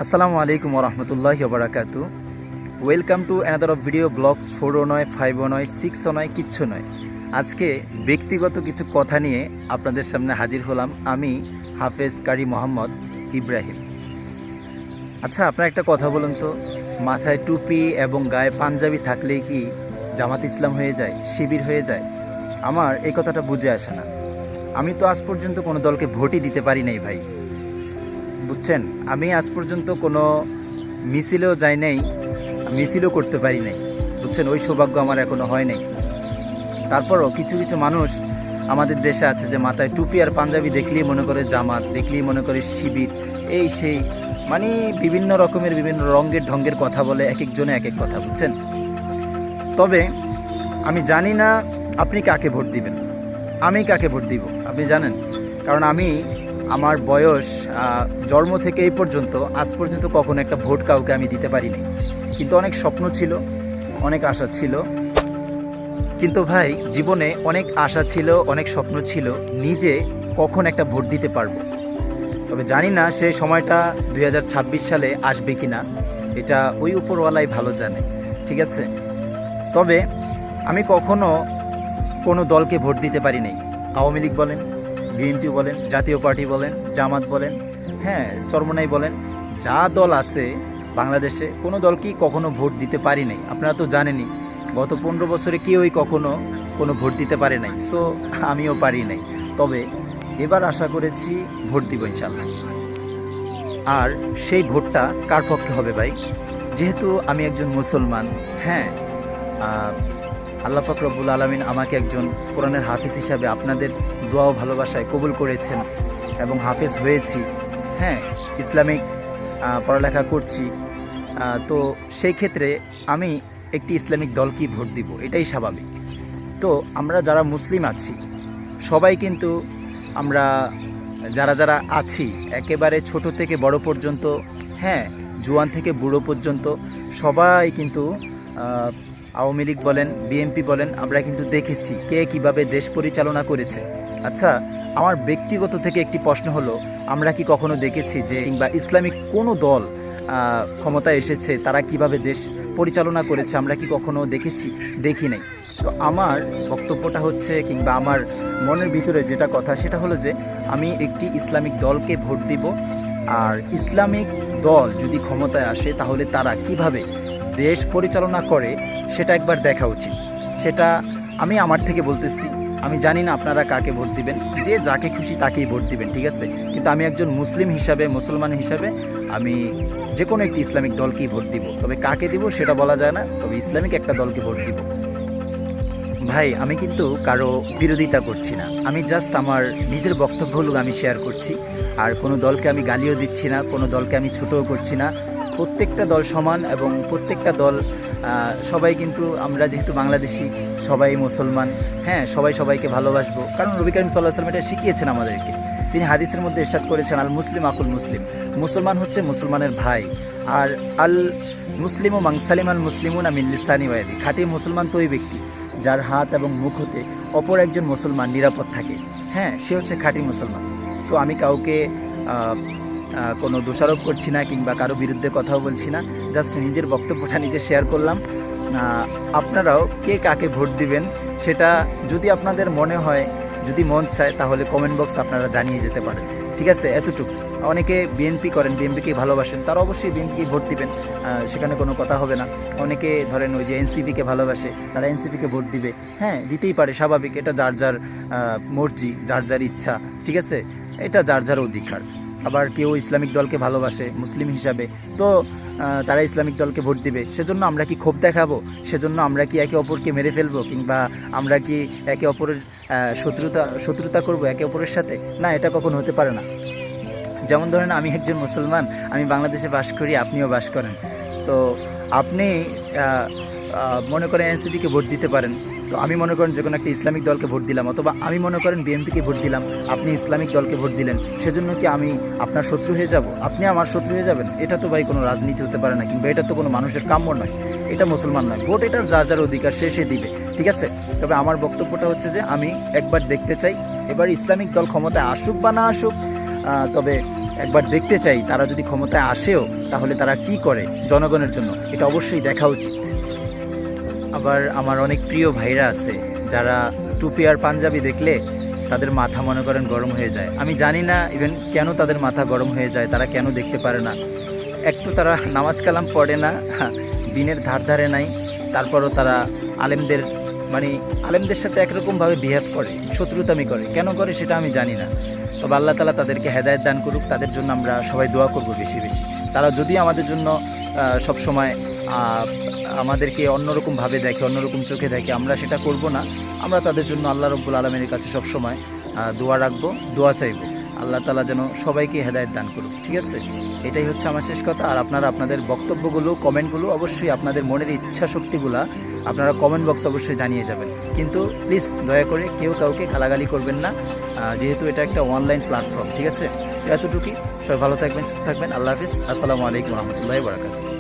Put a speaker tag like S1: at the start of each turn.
S1: আসসালামু আলাইকুম ওরহমতুল্লাহি ওবারাকাতু। Welcome to another of video blog. 4ও নয়, 5ও নয়, 6ও নয়, কিচ্ছু নয়। আজকে ব্যক্তিগত কিছু কথা নিয়ে আপনাদের সামনে হাজির হলাম। আমি হাফেজ কারি মোহাম্মদ ইব্রাহিম। আচ্ছা, আপনার একটা কথা বলুন তো, মাথায় টুপি এবং গায়ে পাঞ্জাবি থাকলেই কি জামাত ইসলাম হয়ে যায়, শিবির হয়ে যায়? আমার এই কথাটা বুঝে আসে না। আমি তো আজ পর্যন্ত কোনো দলকে ভোটই দিতে পারি নাই ভাই, বুঝছেন? আমি আজ পর্যন্ত কোনো মিছিলেও যাই নাই, মিছিলও করতে পারি নাই, বুঝছেন? ওই সৌভাগ্য আমার এখনো হয় নাই। তারপরও কিছু কিছু মানুষ আমাদের দেশে আছে যে মাথায় টুপি আর পাঞ্জাবি দেখলেই মনে করে জামাত, দেখলেই মনে করে শিবির, এই সেই, মানে বিভিন্ন রকমের বিভিন্ন রঙের ঢঙ্গের কথা বলে, এক একজনে এক এক কথা, বুঝছেন? তবে আমি জানি না আপনি কাকে ভোট দিবেন, আমি কাকে ভোট দিব আপনি জানেন? কারণ আমি আমার বয়স জন্ম থেকে এই পর্যন্ত আজ পর্যন্ত কখনো একটা ভোট কাউকে আমি দিতে পারিনি। কিন্তু অনেক স্বপ্ন ছিল, অনেক আশা ছিল। কিন্তু ভাই, জীবনে অনেক আশা ছিল, অনেক স্বপ্ন ছিল, নিজে কখন একটা ভোট দিতে পারবো। তবে জানি না সেই সময়টা 2026 সালে আসবে কি না, এটা ওই উপরওয়ালাই ভালো জানে, ঠিক আছে? তবে আমি কখনো কোনো দলকে ভোট দিতে পারি নাই। আওয়ামী লীগ বলেন, বিএনপি বলেন, জাতীয় পার্টি বলেন, জামাত বলেন, হ্যাঁ চরমোনাই বলেন, যা দল আছে বাংলাদেশে কোনো দলকেই কখনো ভোট দিতে পারি নাই। আপনারা তো জানেনই, গত 15 বছরে কেউই কখনো কোনো ভোট দিতে পারে নাই, সো আমিও পারি নাই। তবে এবার আশা করেছি ভোট দিব ইনশাল্লাহ। আর সেই ভোটটা কার পক্ষে হবে ভাই? যেহেতু আমি একজন মুসলমান, হ্যাঁ, আল্লাহ পাক রব্বুল আলামিন আমাকে একজন কোরআনের হাফেজ হিসাবে আপনাদের দোয়া ও ভালোবাসায় কবুল করেছেন এবং হাফেজ হয়েছি, হ্যাঁ, ইসলামিক পড়ালেখা করছি। তো সেই ক্ষেত্রে আমি একটি ইসলামিক দলকেই ভোট দিব, এটাই স্বাভাবিক। তো আমরা যারা মুসলিম আছি সবাই কিন্তু, আমরা যারা যারা আছি একেবারে ছোট থেকে বড় পর্যন্ত, হ্যাঁ, জোয়ান থেকে বুড়ো পর্যন্ত সবাই কিন্তু আওয়ামী লীগ বলেন, বিএনপি বলেন, আমরা কিন্তু দেখেছি কে কিভাবে দেশ পরিচালনা করেছে। আচ্ছা, আমার ব্যক্তিগত থেকে একটি প্রশ্ন হলো, আমরা কি কখনো দেখেছি যে কিংবা ইসলামিক কোনো দল ক্ষমতায় এসেছে তারা কিভাবে দেশ পরিচালনা করেছে? আমরা কি কখনো দেখেছি? দেখি নাই। তো আমার বক্তব্যটা হচ্ছে, কিংবা আমার মনের ভিতরে যেটা কথা সেটা হলো যে আমি একটি ইসলামিক দলকে ভোট দিব। আর ইসলামিক দল যদি ক্ষমতায় আসে তাহলে তারা কিভাবে দেশ পরিচালনা করে সেটা একবার দেখা উচিত। সেটা আমি আমার থেকে বলতেছি। আমি জানি না আপনারা কাকে ভোট দিবেন, যে যাকে খুশি তাকেই ভোট দিবেন, ঠিক আছে? কিন্তু আমি একজন মুসলিম হিসাবে, মুসলমান হিসাবে আমি যে কোনো একটি ইসলামিক দলকেই ভোট দিব। তবে কাকে দিব সেটা বলা যায় না, তবে ইসলামিক একটা দলকে ভোট দিব। ভাই, আমি কিন্তু কারো বিরোধিতা করছি না, আমি জাস্ট আমার নিজের বক্তব্যগুলো আমি শেয়ার করছি। আর কোনো দলকে আমি গালিও দিচ্ছি না, কোনো দলকে আমি ছোটও করছি না। প্রত্যেকটা দল সমান এবং প্রত্যেকটা দল সবাই কিন্তু, আমরা যেহেতু বাংলাদেশি, সবাই মুসলমান, হ্যাঁ, সবাই সবাইকে ভালোবাসবো। কারণ নবী করিম সাল্লাল্লাহু আলাইহি ওয়াসাল্লাম এটা শিখিয়েছেন আমাদেরকে। তিনি হাদিসের মধ্যে ইরশাদ করেছেন, আল মুসলিম আকুল মুসলিম, মুসলমান হচ্ছে মুসলমানের ভাই। আর আল মুসলিম ও মাংসালিম আল মুসলিমুন মিন লিসানি ওয়া ইয়াদি, খাঁটি মুসলমান তো ওই ব্যক্তি যার হাত এবং মুখ হতে অপর একজন মুসলমান নিরাপদ থাকে, হ্যাঁ, সে হচ্ছে খাঁটি মুসলমান। তো আমি কাউকে কোনো দোষারোপ করছি না, কিংবা কারো বিরুদ্ধে কথাও বলছি না, জাস্ট নিজের বক্তব্যটা নিজে শেয়ার করলাম। আপনারাও কে কাকে ভোট দিবেন সেটা যদি আপনাদের মনে হয়, যদি মন চায়, তাহলে কমেন্ট বক্স আপনারা জানিয়ে যেতে পারেন, ঠিক আছে? এতটুকু। অনেকে বিএনপি করেন, বিএনপিকে ভালোবাসেন, তারা অবশ্যই বিএনপিকে ভোট দিবেন, সেখানে কোনো কথা হবে না। অনেকে ধরেন ওই যে এনসিপিকে ভালোবাসে, তারা এনসিপিকে ভোট দিবে, হ্যাঁ, দিতেই পারে, স্বাভাবিক। এটা যার যার মর্জি, যার যার ইচ্ছা, ঠিক আছে? এটা যার যার অধিকার। আবার কেউ ইসলামিক দলকে ভালোবাসে মুসলিম হিসাবে, তো তারা ইসলামিক দলকে ভোট দিবে। সেজন্য আমরা কি ক্ষোভ দেখাবো? সেজন্য আমরা কি একে অপরকে মেরে ফেলবো? কিংবা আমরা কি একে অপরের শত্রুতা করবো একে অপরের সাথে? না, এটা কখনো হতে পারে না। যেমন ধরেন, আমি একজন মুসলমান, আমি বাংলাদেশে বাস করি, আপনিও বাস করেন। তো আপনি মনে করেন এনসিপিকে ভোট দিতে পারেন, তো আমি মনে করেন যে কোনো একটা ইসলামিক দলকে ভোট দিলাম, অথবা আমি মনে করেন বিএনপিকে ভোট দিলাম, আপনি ইসলামিক দলকে ভোট দিলেন, সেজন্য কি আমি আপনার শত্রু হয়ে যাব? আপনি আমার শত্রু হয়ে যাবেন? এটা তো ভাই কোনো রাজনীতি হতে পারে না, কিংবা এটা তো কোনো মানুষের কাম্য নয়, এটা মুসলমান নয়। ভোট এটার যার যার অধিকার, সে দিবে, ঠিক আছে? তবে আমার বক্তব্যটা হচ্ছে যে আমি একবার দেখতে চাই এবার ইসলামিক দল ক্ষমতায় আসুক বা না আসুক, তবে একবার দেখতে চাই তারা যদি ক্ষমতায় আসেও তাহলে তারা কি করে জনগণের জন্য, এটা অবশ্যই দেখা উচিত। আবার আমার অনেক প্রিয় ভাইরা আছে যারা টুপি আর পাঞ্জাবি দেখলে তাদের মাথা মনে করেন গরম হয়ে যায়। আমি জানি না ইভেন কেন তাদের মাথা গরম হয়ে যায়, তারা কেন দেখতে পারে না। এক তো তারা নামাজ কালাম পড়ে না, দিনের ধার ধারে নাই, তারপরও তারা আলেমদের আলেমদের সাথে একরকমভাবে বিহেভ করে, শত্রুতামি করে। কেন করে সেটা আমি জানি না। তবে আল্লাহ তাআলা তাদেরকে হেদায়েত দান করুক, তাদের জন্য আমরা সবাই দোয়া করব বেশি বেশি। তারা যদি আমাদের জন্য সবসময় আমাদেরকে অন্যরকমভাবে দেখে, অন্যরকম চোখে দেখে, আমরা সেটা করব না। আমরা তাদের জন্য আল্লাহ রব্বুল আলমীর কাছে সবসময় দোয়া রাখবো, দোয়া চাইব। আল্লাহ তাআলা যেন সবাইকে হেদায়েত দান করুক, ঠিক আছে? এটাই হচ্ছে আমার শেষ কথা। আর আপনারা আপনাদের বক্তব্যগুলো, কমেন্টগুলো অবশ্যই আপনাদের মনের ইচ্ছা শক্তিগুলা আপনারা কমেন্ট বক্স অবশ্যই জানিয়ে যাবেন। কিন্তু প্লিজ দয়া করে কেউ কাউকে গালাগালি করবেন না, যেহেতু এটা একটা অনলাইন প্ল্যাটফর্ম, ঠিক আছে? এতটুকুই। সবাই ভালো থাকবেন, সুস্থ থাকবেন। আল্লাহ হাফিজ। আসসালামু আলাইকুম রহমতুল্লাহি ওয়া বারাকাতুহু।